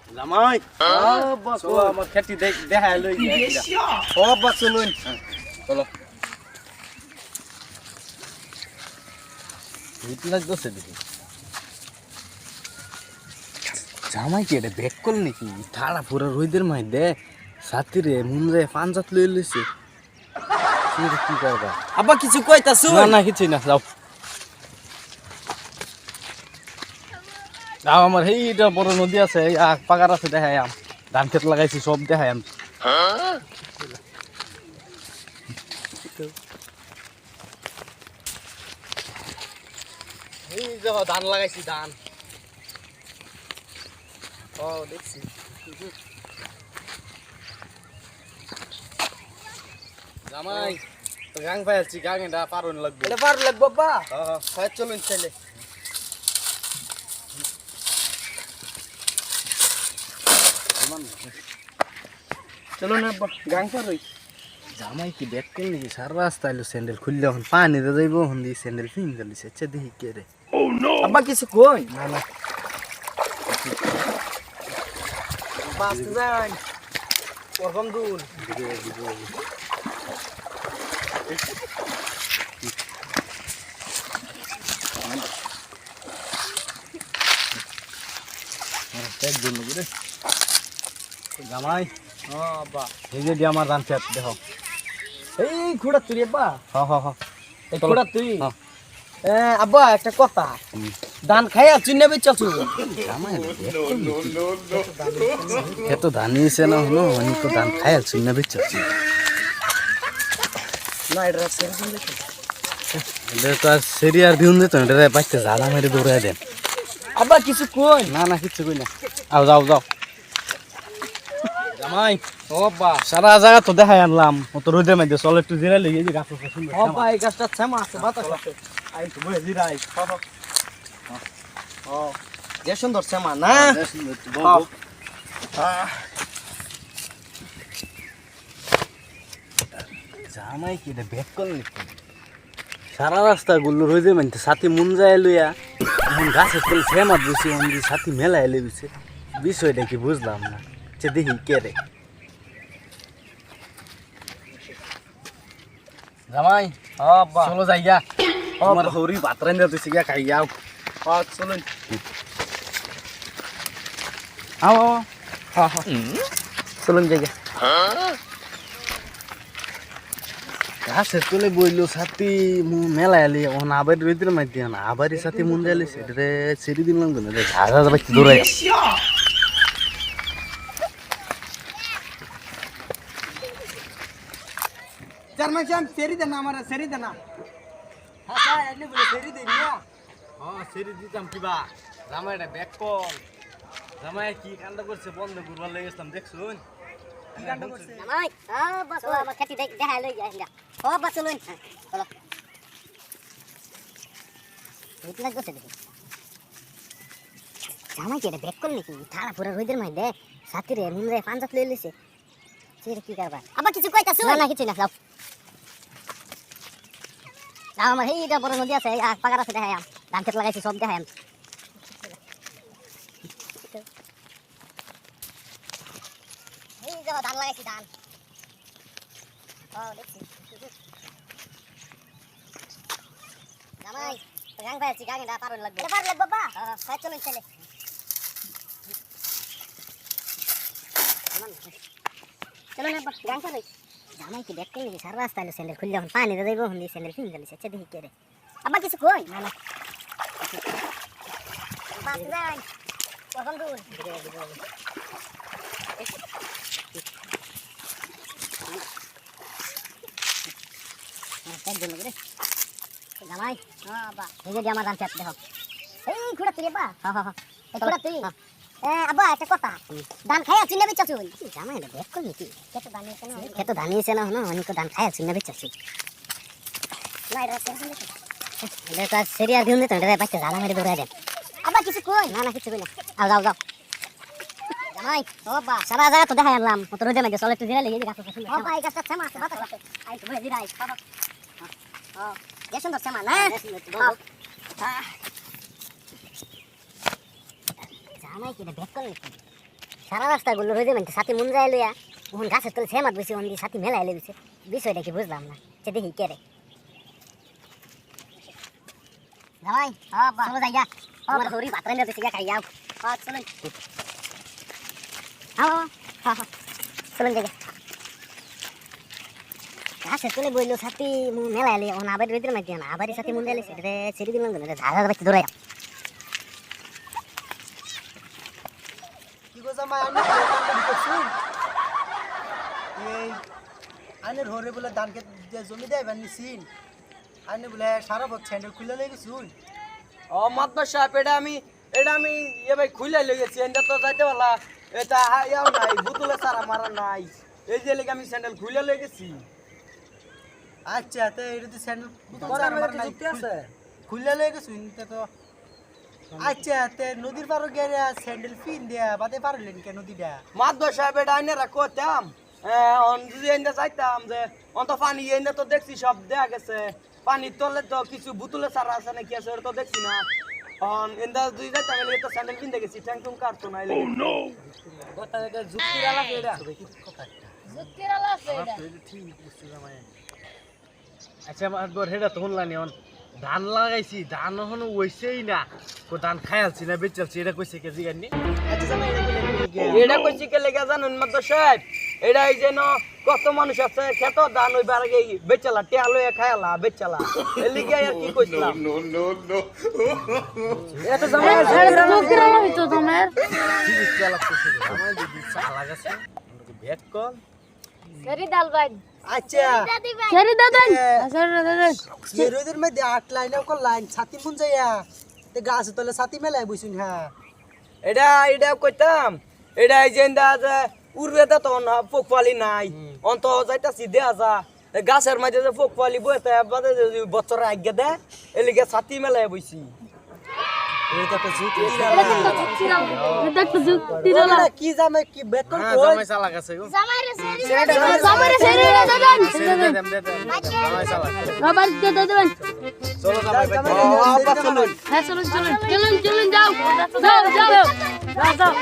জামাই চলো আমার খেতি দেখা লই ও বাবা চলুন চলো হিট লাগতেছে দেখি জামাই কি এটা ব্যাক করল নাকি ঠাড়া পুরো রোদের মধ্যে সাথীরে মুন্ডে পাঞ্জাত লই লইছে কি করবা আব্বা কিছু কইতাছ না না কিছু না যাও যাও আমার এইটা বড় নদী আছে পাগার আছে দেখাই আম ধান ক্ষেত লাগাইছি সব দেখাই আম এই দেখো ধান লাগাইছি ধান ও দেখছি জামাই গাং পাই আছি গাং এটা পারুন লাগবে এটা পার লাগবো আব্বা হ্যাঁ চলুন ছেলে চলো না আব্বা গাং পার হই জামাই কি ব্যাক করলি নাকি সারা রাস্তা এলো স্যান্ডেল খুললে এখন পানিতে যাইব এখন দিয়ে স্যান্ডেল ফিন গেলিছে আচ্ছা দেখি কে রে আব্বা কিছু কই না না বাসতে যাই প্রথম দুল জামাই আব্বা এই যে আমার ধান খেত দেখো এই খুড়া তুই আব্বা হ এই খুড়া তুই হ্যাঁ। আব্বা একটা কথা ধান খাইয়া চুন্না বেচাছু জামাই খেত ধান নিয়েছে না হলো অনেক তো ধান খাই আছি না বেচাচ্ছি না এটা সেরকম দেখো এটা তো আর সেরি আর দিন দিত এটা বাচ্চা ঝাড়া মেরে দৌড়াই দেন আব্বা কিছু কই না না কিচ্ছু কই না আও যাও যাও জামাই ও আব্বা সারা জায়গা তো দেখাই আনলাম ও তো রোদের মধ্যে চলো একটু জিরা লেগে যে গাছ সুন্দর ও আব্বা এই গাছটা ছামা আছে বাতাস আছে আই তো বই জিরাই ও যে সুন্দর ছামা না জামাই কি এটা ব্যাক করলি সারা রাস্তা গুলো রোদের মধ্যে সাথে মন যায় লইয়া এখন গাছের তলে ফেমাত বসে সাথে মেলা এলে দিছে বিষয়টা কি বুঝলাম না আচ্ছা দেখি কে রে জামাই আব্বা চলো যাইয়া আমার হরি ভাত রান্ধা তুই গিয়া খাই যাও চলুন আও হ্যাঁ চলুন জায়গা গাছের তলে বইলো সাথে মেলা এলি ওখানে আবার রোদের মধ্যে না আবারই সাথে মন যাইলে সেটা ছেড়ে দিলাম কেন ঝাড়া যাবে দৌড়াই চার মাস আমি সেরি দেনা আমার সেরি দেনা হ্যাঁ স্যার এনে বলে সেরি দেই না হ্যাঁ ছেড়ে দিতাম কিবা জামাইটা ব্যাক কল জামাই কি কাণ্ড করছে বন্ধ করবার লেগেছিলাম দেখছুন কি কাণ্ড করছে জামাই বাস আমার খেতে দেখা লই যাই ও বাস চলুন চলো হিট লাগতেছে দেখি জামাই কি এটা ব্যাক করল নাকি ঠাড়া পুরো রোদের মধ্যে সাথীরে মুন্ডে পাঞ্জাত লই লইছে সেটা কি করবা আবার কিছু কইতাছ না না কিছু না যাও যাও আমার এইটা বড় নদী আছে পাগার আছে দেখাই ধান ক্ষেত লাগাইছি সব দেখাই এই দেখো ধান লাগাইছি ধান ও দেখছি জামাই গাং ভাই আছি গাং এটা পারুন লাগবে এটা পারুন লাগবে বাবা হ্যাঁ চলুন ছেলে চলুন আব্বা গাং পারুন জামাই কি ব্যাক করলি সারা রাস্তা এলো স্যান্ডেল খুললে এখন পানিতে যাইব এখন দিয়ে স্যান্ডেল ফিন গেলিছে আচ্ছা দেখি কে রে আব্বা কিছু কই না না বাস যাই প্রথম দুল জামাই এই যে আমার ধান খেত দেখো এই খুড়া তুই আব্বা এই খুড়া তুই আব্বা একটা কথা ধান খাইয়া চুন্না বেচাছু জামাই এটা ব্যাক করলি কি খেত ধান নিয়েছে না হনো অনেক ধান খাইয়া চুন্না বেচাছু না এটা সেরি আর দিন দিত এটা বাচ্চা ঝাড়া মেরে দৌড়াই দেন আব্বা কিছু কই না না কিছু কই না আও যাও যাও জামাই ও বাবা সারা জায়গা তো দেখাই আনলাম কত রোদের মধ্যে চলো একটু জিরা লেগে গাছ সুন্দর ও ভাই গাছটা ছামা আছে বাতাস আছে আই তো বলে জিরাই বাবা ও যে সুন্দর ছামা না জামাই কি ব্যাক করলি সারা রাস্তা গুলো রয়ে যাবেন সাথে মন যায় লইয়া ওখান গাছের তলে সেমাত বসে ওখান দিয়ে সাথে মেলা এলে দিছে বিষয়টা কি বুঝলাম না সে দেখি কে রে জামাই চলো যাই গা আমার হরি ভাত রান্না দিছে গা খাই যাও চলুন চলুন যাই গাছের তলে বইলো সাথে মেলা এলে ওখানে আবার রইতে মাঝে না আবারই সাথে মন যায় সেটা ছেড়ে দিলাম ঝাড়া বাচ্চা ধরে কি গো জামাই আমি করছুন এই আইনের হরে বলে ধান খেত জমি দেয় বানিয়েছিন আইনে বলে সারা বছর স্যান্ডেল খুলে লই গেছুন ও মাতবার সাহেব এটা আমি ভাই খুলে লই গেছি এটা তো যাইতে পারলা এটা ইয়াও নাই বুতুলে সারা মারা নাই এই যে লেগে আমি স্যান্ডেল খুলে লই গেছি আচ্ছা তো এটা তো স্যান্ডেল যুক্তি আছে খুলে লই গেছুন তো আচ্ছা তে নদীর পাড়ে গিয়ে স্যান্ডেল পিন দিয়া বাদে পারলেন কে নদীটা মাতবার সাহেব এটা আইনে রাখতাম অন যদি এনে যাইতাম যে অন্ত পানি এনে তো দেখছি সব দেখা গেছে পানির তলে তো কিছু বুতুলে সারা আছে নাকি আছে ওটা তো দেখছি না অন এন্দা দুই যাইতাম এলে তো স্যান্ডেল পিন দেখেছি ট্যাং টুং কাটতো না এলে কথা এটা যুক্তির আলাপ এটা যুক্তির আলো আছে এটা আচ্ছা মাতবর হেডা তো শুনলানি অন ধান লাগাইছি ধান এখনো হইছেই না কো ধান খাইছি না বেচালছি এটা কইছে কে জিগানি আচ্ছা জামাই এটা বলে এটা কইছি কে লেগে জানুন মাতবার সাহেব এটা এই যেন কত মানুষ আছে খেত ধান ওই বার আগে বেচালা টেয়া লইয়া খায়ালা বেচালা এর লিগে আর কি কইছিলাম এটা জামাই যুক্তির আলো হইতো তোমার ঠিক চালাক কইছে আমার দিদি চালা গেছে ব্যাক কল সেরি ডাল ভাই আচ্ছা সেরি দাদান সেরি দাদান রোদের মধ্যে 8 লাইন ও লাইন ছাতি মুন যাইয়া তে গাছ তলে ছাতি মেলাই বইছুন হ্যাঁ এটা কইতাম এটা এই যে যে উড়বেতে তখন পোকপালি নাই অন্ত যাইতাছি দেয়া যা গাছের মাঝে যে পোকপালি বইতে বাদে বছরে আগে দে এলিগে ছাতি মেলায় বইছি এটা তো ঝুঁকি এটা একটা যুক্তির আলো কি জামাই কি বেতন হ্যাঁ কই জামাই চালাক আছে গো জামাইরে সেরি দাদান জামাই চালাক বাবার দাদান চলো জামাই চলুন হ্যাঁ চলুন যাও যাও যাও